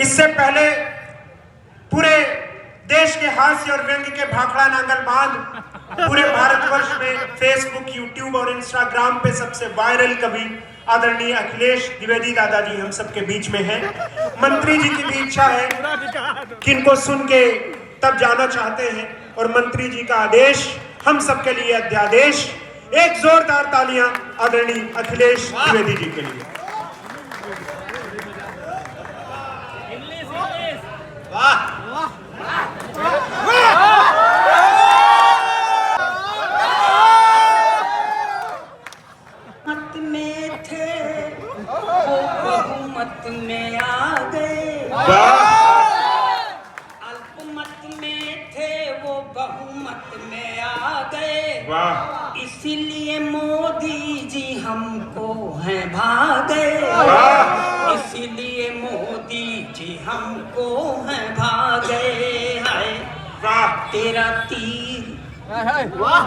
इससे पहले पूरे देश के हास्य और व्यंग के भाखड़ा नांगल बांध पूरे भारतवर्ष में फेसबुक, यूट्यूब और इंस्टाग्राम पे सबसे वायरल कवि आदरणीय अखिलेश द्विवेदी दादाजी हम सबके बीच में हैं। मंत्री जी की भी इच्छा है कि इनको सुन के तब जाना चाहते हैं और मंत्री जी का आदेश हम सबके लिए अध्यादेश। एक जोरदार तालियां आदरणीय अखिलेश द्विवेदी जी के लिए। वाह मत में थे वो बहुमत में आ गए, अल्पमत में थे वो बहुमत में आ गए, इसीलिए मोदी जी हमको हैं भागे, इसीलिए मोदी जी हमको हैं भागे। है तेरा तीर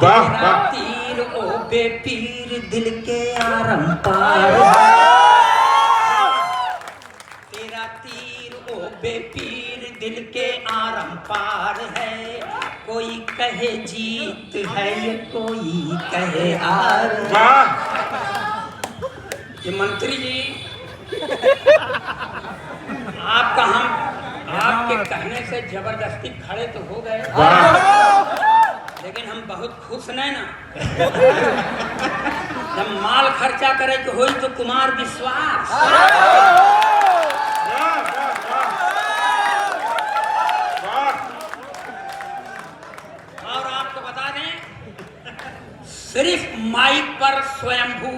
तेरा तीर ओ बेपीर दिल के आरम पार, तेरा तीर ओ बेपीर दिल के आरम पार है। कोई कहे जीत है ये कोई कहे हार। ये मंत्री जी आपका हम आपके कहने से जबरदस्ती खड़े तो हो गए, लेकिन हम बहुत खुश नहीं ना। जब माल खर्चा करे के होई तो कुमार विश्वास, और आपको बता दें सिर्फ माइक पर स्वयंभू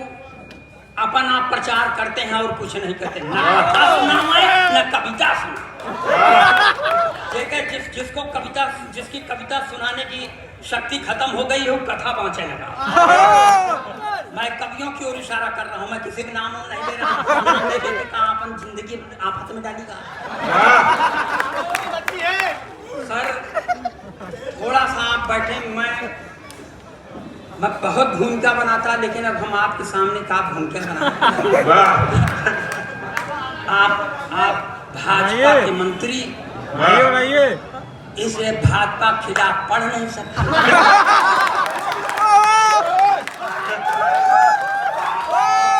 अपना प्रचार करते हैं और कुछ नहीं करते। न कथा सुनाए न कविता सुना। जिसको कविता जिसकी कविता सुनाने की शक्ति खत्म हो गई हो कथा पहुंचे लगा। मैं कवियों की ओर इशारा कर रहा हूं, मैं किसी का नाम नहीं ले रहा हूं। कहाँ अपन जिंदगी आफत में डालेगा। सर थोड़ा सा आप बैठे, मैं बहुत भूमिका बनाता, लेकिन अब हम आपके सामने का भूमिका बना। आप भाजपा के मंत्री, इसलिए भाजपा खिलाफ पढ़ नहीं सकते।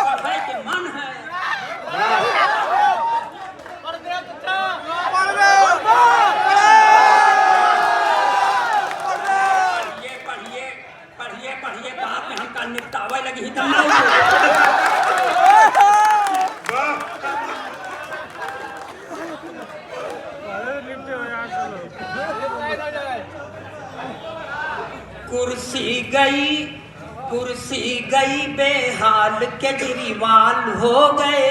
पढ़ने के मन है, पढ़िए बाद में हमका निपटावे लगी ही तब कुर्सी गई बेहाल केजरीवाल हो गए,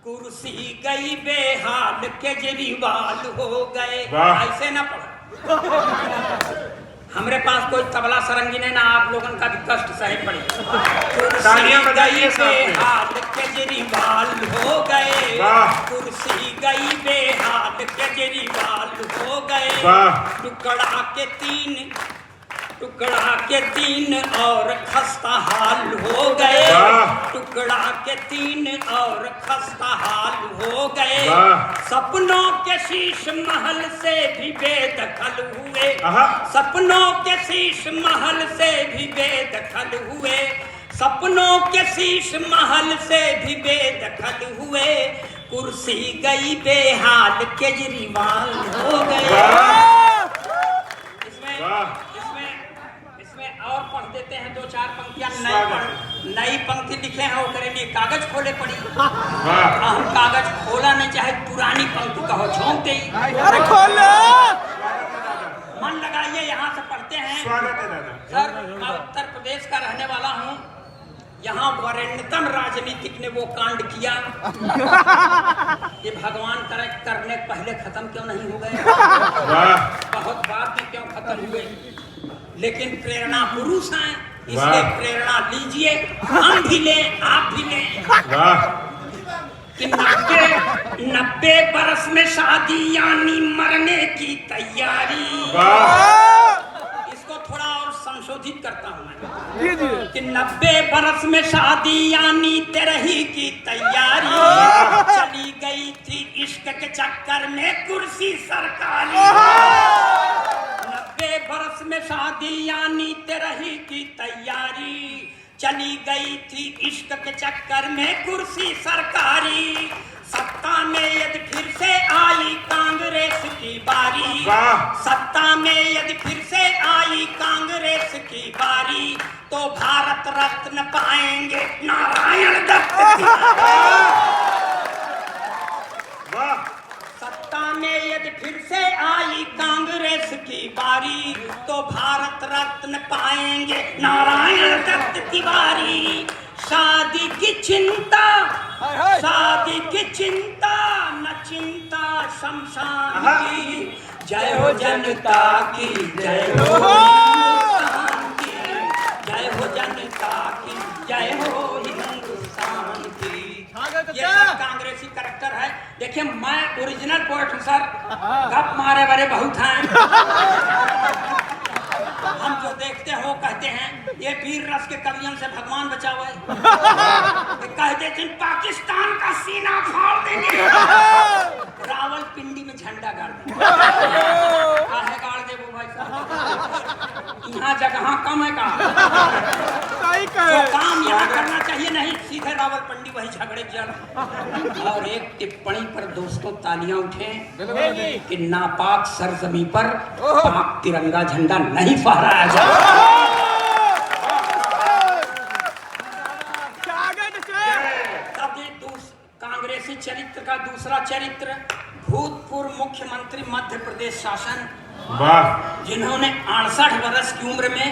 कुर्सी गई बेहाल केजरीवाल हो गए। ऐसे ना पढ़ो, हमरे पास कोई तबला सरंगी नहीं ना, आप लोगों का भी कष्ट सही पड़ी। कुर्सी गई बेहाल केजरीवाल हो गए, कुर्सी गई बेहाल केजरीवाल हो गए। टुकड़ा के तीन और खस्ता हाल हो गए, टुकड़ा के तीन और खस्ता हाल हो गए। सपनों के शीश महल से भी बेदखल हुए, सपनों के शीश महल से भी बेदखल हुए, सपनों के शीश महल से भी बेदखल हुए। कुर्सी गई बेहाल केजरीवाल हो गए। और पढ़ देते हैं दो चार पंक्तियां, नई पंक्ति लिखे हैं, वो लिए कागज खोले पड़ी। हम कागज खोला नहीं, चाहे पुरानी पंक्ति कहो झोंकते ही मन लगाइए। यहाँ से पढ़ते हैं। सर मैं उत्तर प्रदेश का रहने वाला हूँ, यहाँ वरेण्यतम राजनीतिक ने वो कांड किया, ये भगवान करने पहले खत्म क्यों नहीं हो गए, बहुत बाद में क्यों खत्म हुए। लेकिन प्रेरणा पुरुष हैं, इसलिए प्रेरणा लीजिए, हम भी लें आप भी लें। कि 90 बरस में शादी यानी मरने की तैयारी। इसको थोड़ा और संशोधित करता हूँ मैं कि 90 बरस में शादी यानी तेरही की तैयारी। चली गई थी इश्क में कुर्सी सरकारी। 90 बरस में शादी यानी 13 की तैयारी, चली गई थी इश्क के चक्कर में कुर्सी सरकारी। सत्ता में यदि फिर से आई कांग्रेस की बारी, सत्ता में यदि फिर से आई कांग्रेस की बारी, तो भारत रत्न पाएंगे नारायण दत्त तिवारी। सत्ता में यदि फिर से आई कांग्रेस की बारी, तो भारत रत्न पाएंगे नारायण दत्त तिवारी। शादी की चिंता, शादी की चिंता न चिंता शमशान की। जय हो जनता की, जय हो हिंदुस्तान की, जय हो जनता की, जय हो हिंदुस्तान की। ये सब कांग्रेसी करैक्टर है। देखिए मैं ओरिजिनल पोएट हूँ सर, गप मारे वाले बहुत हैं। हम जो देखते हो कहते हैं ये वीर रस के कवियों से भगवान बचाओ है। कहते जिन पाकिस्तान का सीना फाड़ देंगे, रावलपिंडी में झंडा गाड़ देंगे। काहे गाड़ दे वो भाई साहब, यहाँ जगह कम है का तो काम यहाँ करना चाहिए, नहीं सीधे रावलपिंडी वही झगड़े जल। और एक टिप्पणी पर दोस्तों तालियां उठे कि नापाक सरजमी पर पाक तिरंगा झंडा नहीं फहराया जाए। कांग्रेसी चरित्र का दूसरा चरित्र, भूतपूर्व मुख्यमंत्री मध्य प्रदेश शासन, जिन्होंने 68 वर्ष की उम्र में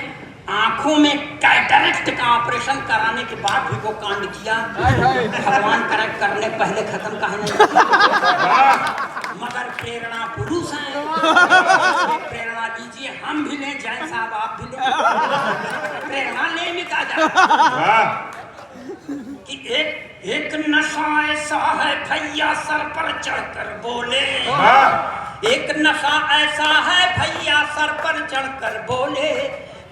आंखों में कैटरेक्ट का ऑपरेशन कराने के बाद भी वो कांड किया। भगवान करेक्ट करने पहले खत्म कहा नहीं, मगर प्रेरणा पुरुष है। प्रेरणा लीजिए, हम भी लें, जैन साहब आप भी लें, प्रेरणा ले मिटा जाए कि एक नशा ऐसा है भैया सर पर चढ़कर बोले, एक नशा ऐसा है भैया सर पर चढ़कर बोले,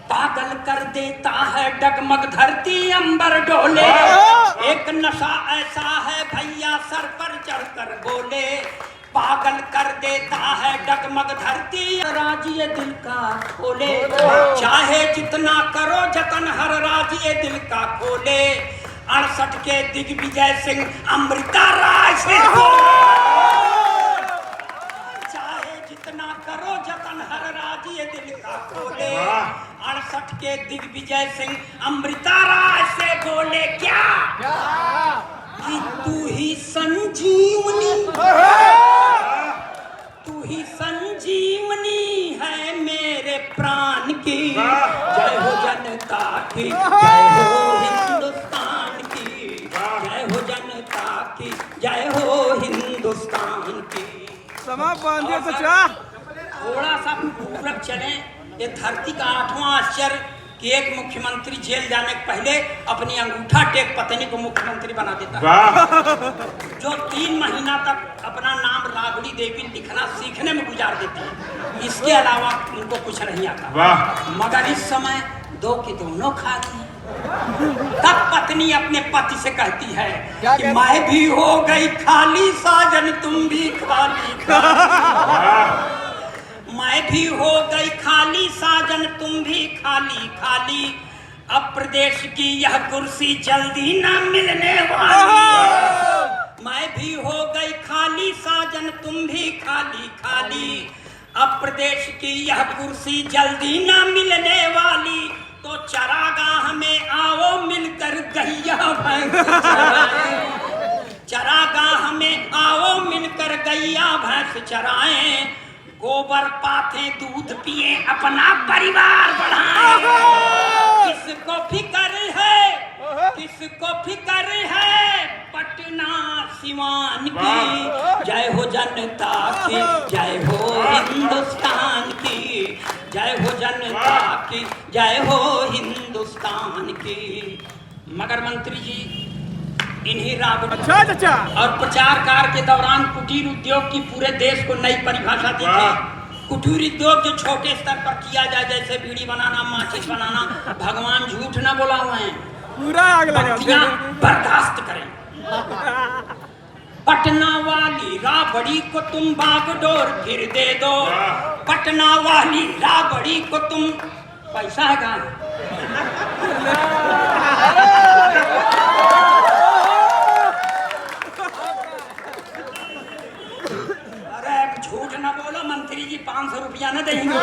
पागल कर देता है डगमग धरती अंबर डोले। एक नशा ऐसा है भैया सर पर चढ़कर बोले, पागल कर देता है डगमग धरती राजिए दिल का खोले। चाहे जितना करो जतन हर राजिए दिल का खोले। 68 के दिग्विजय सिंह अमृता राय से चाहे जितना करो जतन हर राजिए दिल का खोले। 68 के दिग्विजय सिंह अमृता राय से बोले क्या कि तू ही संजीवनी, तू ही संजीवनी है मेरे प्राण की। जय हो जनता की, जय हो हिंदुस्तान की, जय हो जनता की, जय हो हिंदुस्तान की। समा बांधिए तो क्या थोड़ा सा पूरब चले, ये धरती का 8वां आश्चर्य कि एक मुख्यमंत्री जेल जाने के पहले अपनी अंगूठा टेक पत्नी को मुख्यमंत्री बना देता है, जो 3 महीना तक अपना नाम राबड़ी देवी लिखना सीखने में गुजार देती है। इसके अलावा उनको कुछ नहीं आता। मगर इस समय 2 की दोनों खाली हैं। तब पत्नी अपने पति से कहती है कि मैं भी हो गई खाली साजन तुम भी खाली खाली, मैं भी हो गई खाली साजन तुम भी खाली खाली। अब प्रदेश की यह कुर्सी जल्दी न मिलने वाली। मैं भी हो गई खाली साजन तुम भी खाली खाली। अब प्रदेश की यह कुर्सी जल्दी न मिलने वाली। तो चरागाह में आओ मिलकर गैया भैंस चराएं, चरागाह में आओ मिलकर गैया भैंस चराएं। गोबर पाथे दूध पिए अपना परिवार बढ़ाएं। किसको फिक्र है, किसको फिक्र है पटना सिवान की। जय हो जनता की, जय हो हिंदुस्तान की, जय हो जनता की, जय हो हिंदुस्तान की। मगर मंत्री जी इन्हीं राबड़ी और प्रचार कार्य के दौरान कुटीर उद्योग की पूरे देश को नई परिभाषा दी थी। कुटीर उद्योग जो छोटे स्तर पर किया जाए, जैसे बीड़ी बनाना, माचिस बनाना, भगवान झूठ न बोला हुए हैं, पूरा आग लगा बर्दाश्त करें। पटना वाली राबड़ी को तुम बागडोर फिर दे दो, पटना वाली राबड़ी को तुम। पैसा है कहाँ? अरे झूठ ना बोलो, मंत्री जी 500 रुपया ना देंगे।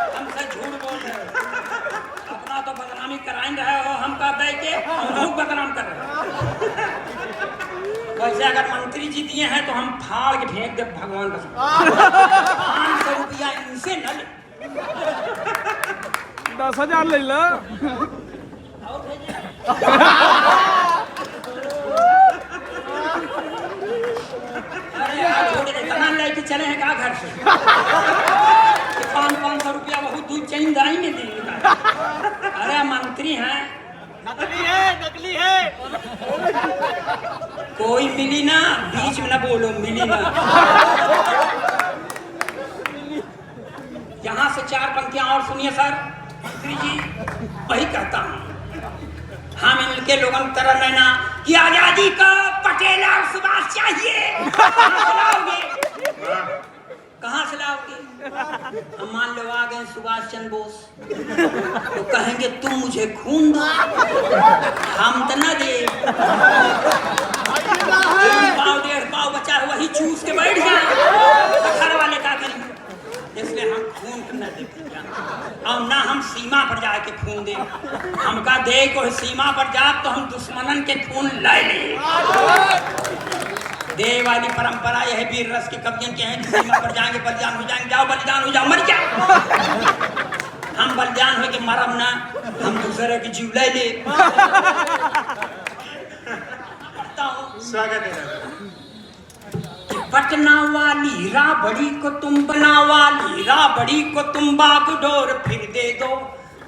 हमसे झूठ बोल रहे हो, अपना तो बदनामी कराएं रहे हो, हम का दे के हम लोग बदनाम कर रहे हो। वैसे अगर मंत्री जी दिए हैं तो हम फाड़ के फेंक दे भगवान का। 500 रुपया इनसे न ले। 10,000 ले लो। अरे यार इतना लेके चले हैं क्या घर से? 500 रुपया बहुत दूध चैन दाई में देंगे। अरे मंत्री हैं, नकली है। कोई मिली ना, बीच में ना बोलो, मिली ना। यहाँ से 4 पंक्तियां और सुनिए सर। मंत्री जी वही कहता हूँ, हम इनके लोगों की तरह रहना कि आजादी का पटेल और सुभाष चाहिए। कहाँ से लाओगे? हम मान लो आ गए सुभाष चंद्र बोस, तो कहेंगे तुम मुझे खून दो, हम तो न दे। 1.5 पाव बचा है, वही चूस के बैठ जाए, घर वाले क्या करेंगे? इसलिए हम खून न देते और ना हम सीमा पर जाके खून दे। हमका दे को सीमा पर जा तो हम दुश्मनन के खून ला ले। दे वाली परंपरा यह वीर रस के कवियन के हैं, सीमा पर जाएंगे बलिदान हो जाएंगे, जाओ बलिदान हो जाओ, मर जाओ। हम बलिदान हो के मरम ना, हम दूसरे की जीव ले ले। स्वागत है। पटना वाली राबड़ी को तुम, बना वाली राबड़ी को तुम बागडोर फिर दे दो।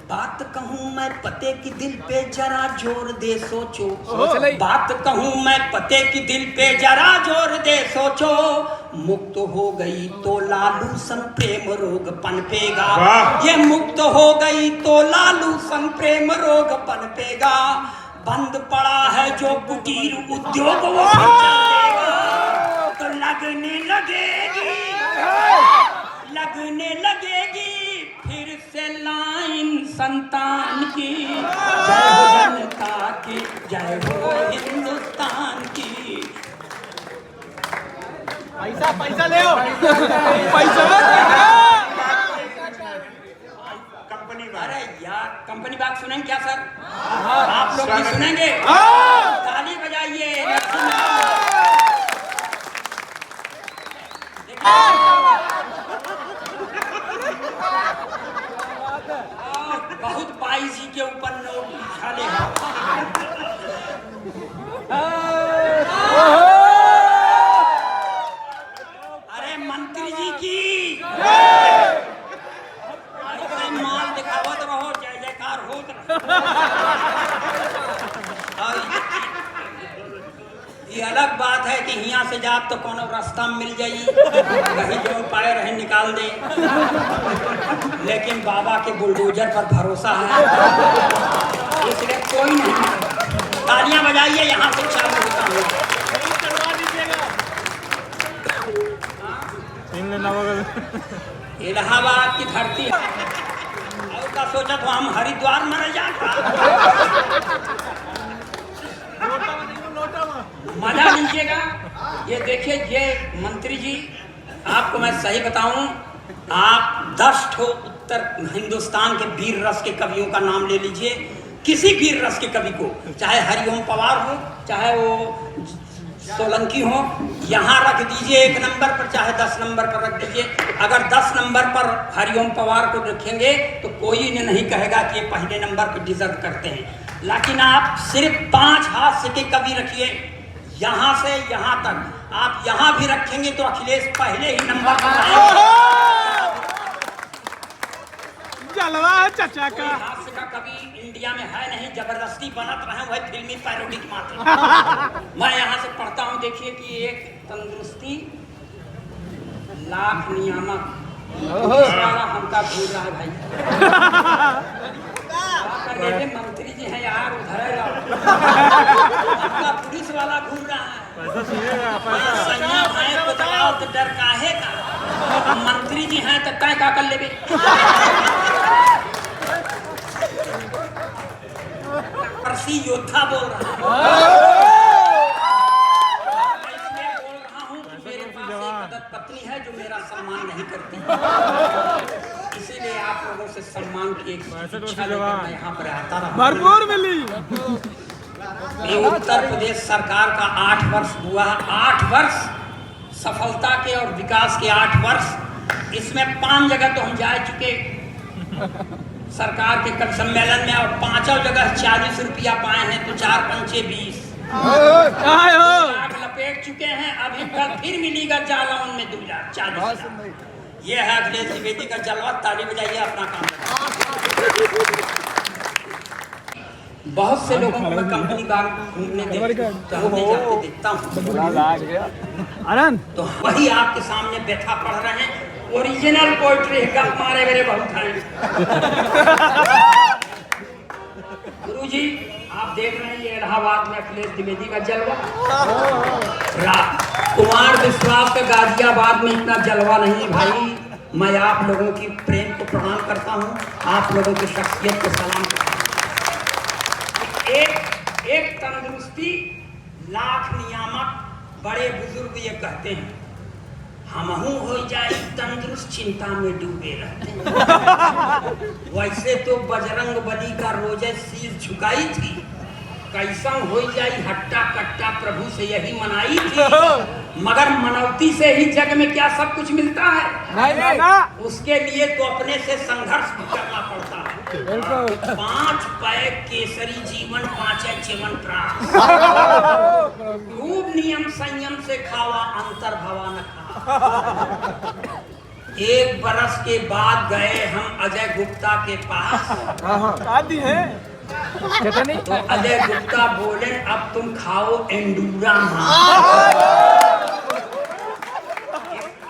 बात कहूँ मैं पते की दिल पे जरा जोर दे सोचो, बात कहूँ मैं पते की दिल पे जरा जोर दे सोचो। मुक्त हो गई तो लालू सन प्रेम रोग पनपेगा, ये मुक्त हो गई तो लालू सन प्रेम रोग पनपेगा। बंद पड़ा है जो कुटीर उद्योग वो चलेगा, तो लगने लगेगी फिर से लाइन संतान की। जय हो जनता की, जय हो हिंदुस्तान की। पैसा ले आओ। कंपनी अरे यार कंपनी बात सुनेंगे क्या सर? आप लोग भी सुनेंगे? ताली बजाइए। बहुत बाई जी के ऊपर नोट लिखा ले। अरे मंत्री जी की ऐसे माल दिखावत रहो, जय जयकार होत रहो। ये अलग बात है कि यहाँ से जाप तो कोनो रास्ता में मिल जाई, कहीं जो पाए रहे निकाल दे, लेकिन बाबा के बुलडोजर पर भरोसा है, इसलिए कोई नहीं। तालियां बजाइए, यहाँ से चालू होता हूँ। इलाहाबाद की धरती और का सोचा तो हम हरिद्वार में रह जाता। मजा लीजिएगा। ये देखिए, ये मंत्री जी आपको मैं सही बताऊं, आप 10 ठो उत्तर हिंदुस्तान के वीर रस के कवियों का नाम ले लीजिए, किसी वीर रस के कवि को, चाहे हरिओम पवार हो, चाहे वो सोलंकी हो, यहाँ रख दीजिए 1 नंबर पर, चाहे 10 नंबर पर रख दीजिए। अगर 10 नंबर पर हरिओम पवार को रखेंगे तो कोई ने नहीं कहेगा कि ये पहले नंबर पर डिजर्व करते हैं। लेकिन आप सिर्फ 5 हास्य के कवि रखिए, यहाँ से यहाँ तक। आप यहाँ भी रखेंगे तो अखिलेश पहले ही नंबर पर आएंगे। जलवा है चाचा का। हास्य का कवि इंडिया में है नहीं, जबरदस्ती बनत रहे वह फिल्मी पैरोडी मात्र। मैं यहाँ से पढ़ता हूँ, देखिए कि एक तंदुरुस्ती लाख नियामक, हमका भूल रहा है भाई। मेरे मंत्री जी हैं यार, उधर है अपना पुलिस वाला घूम रहा है। संयम है तो दलाल तो डर काहे का, मंत्री जी हैं तो तय का कर लेबे। परसी योद्धा बोल रहा है, इसलिए बोल रहा हूँ कि मेरे पास एक अदद पत्नी है जो मेरा सम्मान नहीं करती, इसीलिए आप लोगों से सम्मान की एक इच्छा लेकर मैं यहाँ पर आता रहा। भरपूर मिली। ये उत्तर प्रदेश सरकार का 8 वर्ष हुआ, 8 वर्ष सफलता के और विकास के 8 वर्ष। इसमें 5 जगह तो हम जा चुके सरकार के कल सम्मेलन में, और 5 जगह 40 रुपया पाए हैं, तो 4 पंचे 20 लाख लपेट चुके हैं। अभी कल फिर मिलेगा जालौन में 2 लाख 40। ये है अखिलेश द्विवेदी का जलवा। ताली बजाइए, अपना काम करें। बहुत से लोगों को मैं कंपनी बाग घूमने टहलने जाते देखता हूँ, तो वही आपके सामने बैठा पढ़ रहे हैं। ओरिजिनल पोइट्री गप मारे मेरे बहुत हैं। गुरुजी आप देख रहे हैं ये इलाहाबाद में अखिलेश द्विवेदी का जलवा, कुमार विश्वास का गाजियाबाद में इतना जलवा नहीं भाई। मैं आप लोगों की प्रेम को प्रणाम करता हूँ, आप लोगों की शख्सियत को सलाम करता हूँ। एक तंदुरुस्ती लाख नियामक, बड़े बुजुर्ग ये कहते हैं। हमहू हो जाए तंदुरुस्त, चिंता में डूबे रहते हैं। वैसे तो बजरंग बली का रोजे शीश झुकाई थी, कैसन हो जाई हट्टा कट्टा प्रभु से यही मनाई थी। मगर मनौती से ही जग में क्या सब कुछ मिलता है? उसके लिए तो अपने से संघर्ष भी करना पड़ता है। 5 पैक केसरी जीवन 5 चिमन प्राण, खूब नियम संयम से खावा, अंतर भवा न खा। 1 बरस के बाद गए हम अजय गुप्ता के पास, तो अजय गुप्ता बोले अब तुम खाओ एंडूरा मांस।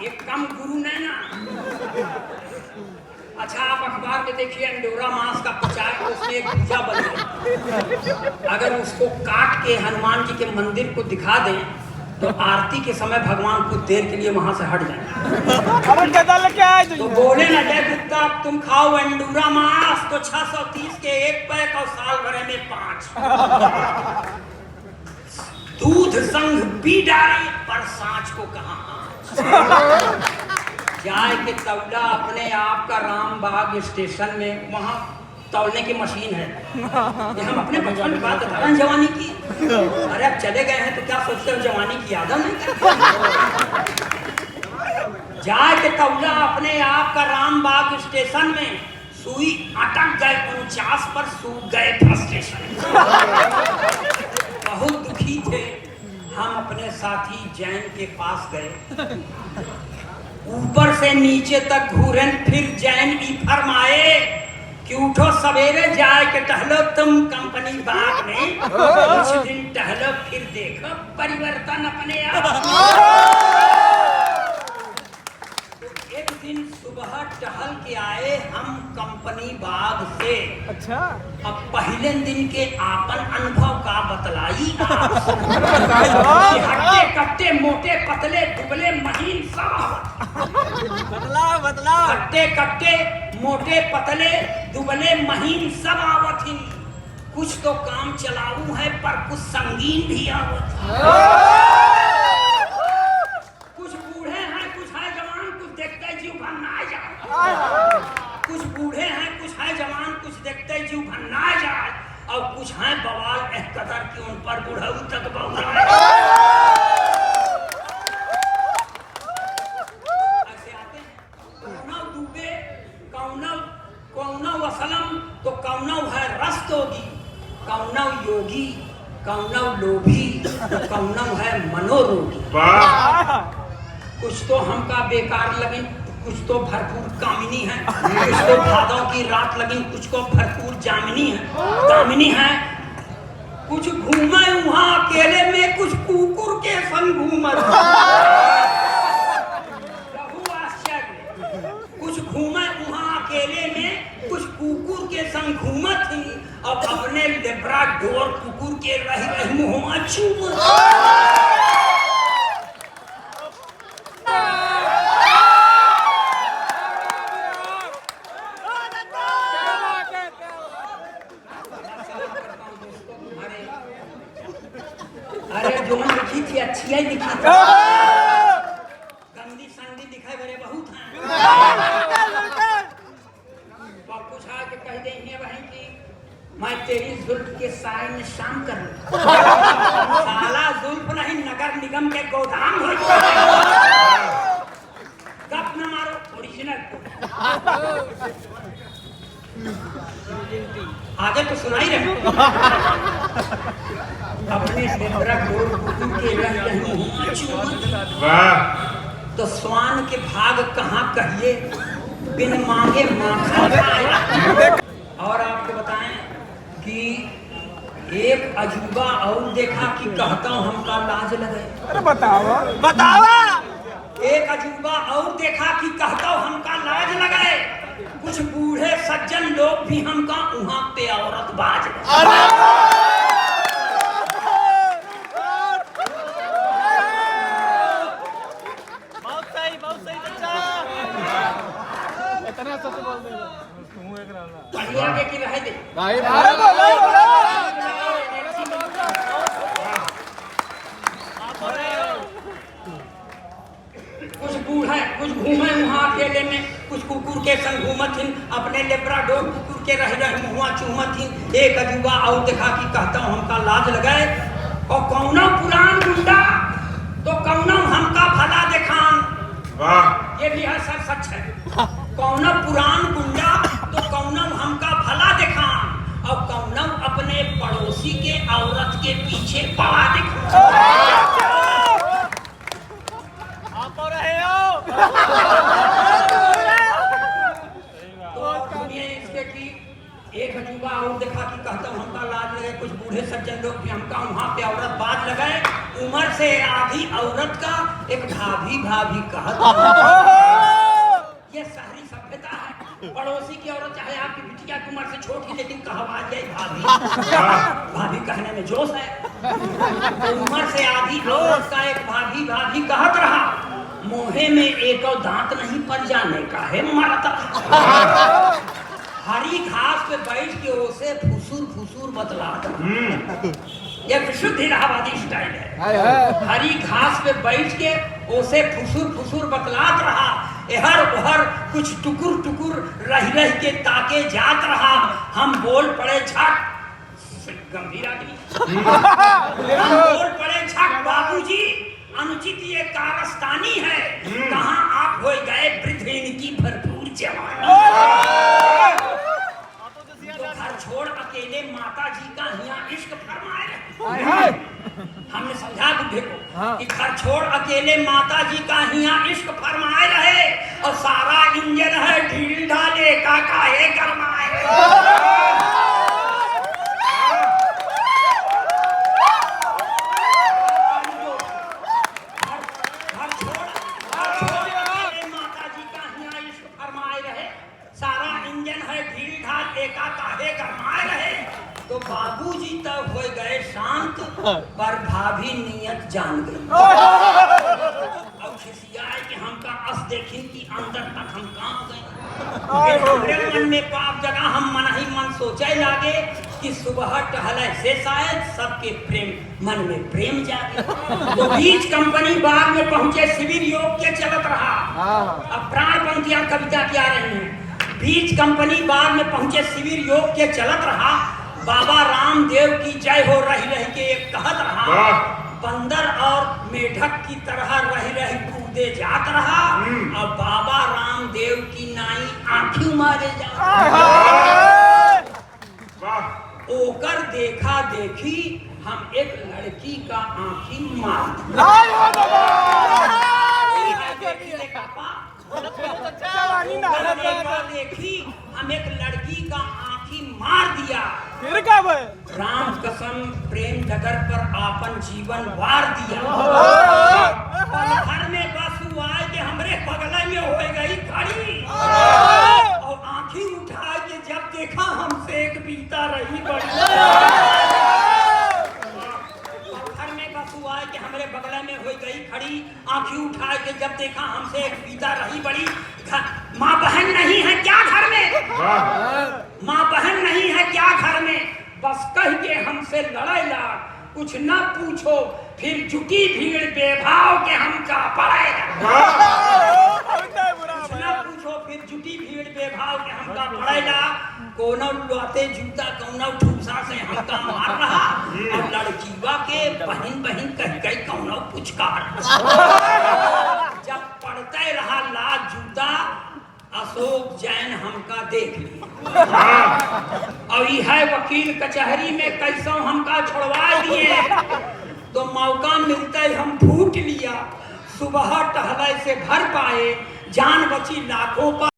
एक कम गुरु ने ना। अच्छा आप अखबार में देखिए एंडोरा मांस का प्रचार, उसमें एक पूजा बन गई। अगर उसको काट के हनुमान जी के मंदिर को दिखा दें तो आरती के समय भगवान कुछ देर के लिए वहां से हट जाए। तो बोले ना जय गुप्ता तुम खाओ एंडूरा मांस, तो 630 के 1 पैक और साल भरे में 5। दूध संग पी डाली पर सांच को कहा जाए के तौला अपने आप का रामबाग स्टेशन में, वहां तौलने की मशीन है। ये हम अपने बचपन में बात बता रहे हैं जवानी की। अरे अब चले गए हैं तो क्या सोचते हो जवानी की याद नहीं करते? जाए के तौला अपने आप का रामबाग स्टेशन में, सुई अटक गए 49 पर, सूख गए फ्रस्ट्रेशन। बहुत दुखी थे हम, अपने साथी जैन के पास गए। ऊपर से नीचे तक घूरे, फिर जैन ई फरमाए कि उठो सवेरे जाए के टहलो तुम कंपनी बाग में, कुछ दिन टहलो फिर देखो परिवर्तन अपने आप। तो एक दिन सुबह टहल के आए हम कंपनी बाग से। अच्छा। अब पहले दिन के आपन अनुभव का बतलाई हट्टे कट्टे मोटे पतले दुबले महीन सब बदला हट्टे कट्टे मोटे पतले दुबले महीन सब आवत ही। कुछ तो काम चलाऊ है पर कुछ संगीन भी आवत। कुछ बूढ़े हैं कुछ है जवान, कुछ देखते जीव भन्ना जाए। कुछ बूढ़े हैं कुछ है जवान, कुछ देखते जीव भन्ना जाए। और कुछ है बवाल एह कदर की उन पर बुढ़ऊ तक बउराए। ऐसे आते हैं कौनव डूबे कौनव असलम, तो कौनव है रस्तोगी, कौनव योगी, कौनव लोभी, तो कौनव है मनोरोगी। कुछ तो हमका बेकार लगे, कुछ तो भरपूर कामिनी है, कुछ तो भादों की रात लगी, कुछ को भरपूर जामिनी है कामिनी है। कुछ घूमे वहां अकेले में, कुछ कुकुर के संग घूमत। बहु आश्चर्य, कुछ घूमे वहां अकेले में, कुछ कुकुर के संग घूमत थी, लिखी थी अच्छी ही लिखी थी गंदी संदी दिखाई बड़े बहुत हैं कुछ आके कह देंगे भाई कि मैं तेरी जुल्फ के साय में शाम कर लूं साला जुल्फ नहीं नगर निगम के गोदाम हो गप न मारो ओरिजिनल आगे तो सुनाई रहे अपने वाह तो स्वान के भाग कहाँ कहिए बिन मांगे माखन खाया। और आपको बताएं कि एक अजूबा और देखा कि कहता हूँ हमका लाज लगे। अरे बतावा बतावा एक अजूबा और देखा कि कहता हूँ हमका लाज लगे कुछ बूढ़े सज्जन लोग भी हमका वहां पे औरत बाज गए। बहुत सही बच्चा इतना सच बोल दे तू एक रहना बढ़िया के की रहे दे भाई अरे बोलो कुछ बूढ़ा कुछ घूमे वहाँ अकेले में कुछ कुकुर के संग घूमत हिन अपने लेब्राडोर कुकुर के रह मुँह चूमत हिन एक अजूबा और देखा कि कहता हूँ हमका लाज लगाए और कौना पुरान गुंडा तो कौना हमका भला देखान। वाह ये भी है सर सच है कौना पुरान गुंडा तो कौना हमका भला देखान और कौना अपने पड़ोसी के औरत के पीछे पड़ा देखान। आप हो रहे हो तो सुनिए इसके कि एक अजूबा और देखा कि कहता हूँ हमका लाज लगे कुछ बूढ़े सज्जन लोग भी हमका वहाँ पे औरत बाज लगाए उम्र से आधी औरत का एक भाभी भाभी कहत ये शहरी सभ्यता है पड़ोसी की औरत चाहे आपकी बिटिया की उम्र से छोटी लेकिन कहवा जाए भाभी भाभी कहने में जोश है उम्र से आधी औरत का एक भाभी भाभी कहत रहा मुँहे में एक और दांत नहीं पड़ जाने का है मरता हरी घास पे बैठ के उसे फुसूर फुसूर बतलाता ये विशुद्ध इलाहाबादी स्टाइल है हरी घास पे बैठ के उसे फुसूर फुसूर बतलात रहा एहर ओहर कुछ टुकुर टुकुर रह रह के ताके जात रहा हम बोल पड़े झट गंभीर आदमी हम बोल पड़े झट बाबूजी अनुचित ये कारस्तानी है कहाँ आप हो गए वृद्ध इनकी भरपूर जवानी घर छोड़ अकेले माता जी का यहाँ इश्क फरमाए हमने समझा बुद्धे को कि घर छोड़ अकेले माता जी का यहाँ इश्क फरमाए रहे और सारा इंजन है ढील ढाले का काहे गरमाए माता जी का यहाँ इश्क फरमाए रहे सारा इंजन है ढील ढाल एका काहे गरमाए रहे तो बाबूजी तब हो गए शांत पर भाभी नियत जान गई अब खिसियाए कि हमका अस देखी कि अंदर तक हम कांप गए हमरे मन में पाप जगह हम मन ही मन सोचे लागे कि सुबह टहले से शायद सबके प्रेम मन में प्रेम जागे तो बीच कंपनी बाग में पहुंचे शिविर योग के चलत रहा अब प्राणपंथियां कविता क्या रही हैं बीच कंपनी बाग में पहुंचे शिविर योग के चलत रहा बाबा रामदेव की जय हो रही रही के एक कहत रहा बंदर और मेढक की तरह रही रही कूदे जात रहा और बाबा रामदेव की नाई आंखी मारे जा ओकर देखा देखी हम एक लड़की का आंखी मार देखी हम एक लड़की का आंखी मार दिया फिर क्या भाई राम कसम प्रेम डगर पर आपन जीवन वार दिया घर में बस हुआ कि हमरे बगल में हो गई खड़ी और आंखी उठा के जब देखा हमसे एक बीता रही बड़ी घर में बस हुआ कि हमरे बगल में हो गई खड़ी आंखी उठा के जब देखा हमसे एक बीता रही बड़ी माँ बहन नहीं है क्या घर में माँ बहन नहीं है क्या घर में बस कह के हमसे लड़ाई ला कुछ ना पूछो फिर जुटी भीड़ बेभाव के हमका पड़ेगा। ना पूछो फिर जुटी भीड़ बेभाव के हमका पड़ेगा। कोनो लौटे जूता कौना ठूसा से हमका मार रहा और लड़कीवा के बहन बहन कह गई कौनो पुचकार। जब पड़ते रहा लाज जूता अशोक जैन हमका देख लिया और यह वकील कचहरी में कैसो हमका छोड़वा दिए। तो मौका मिलते हम फूट लिया। सुबह टहले से भर पाए, जान बची लाखों पर।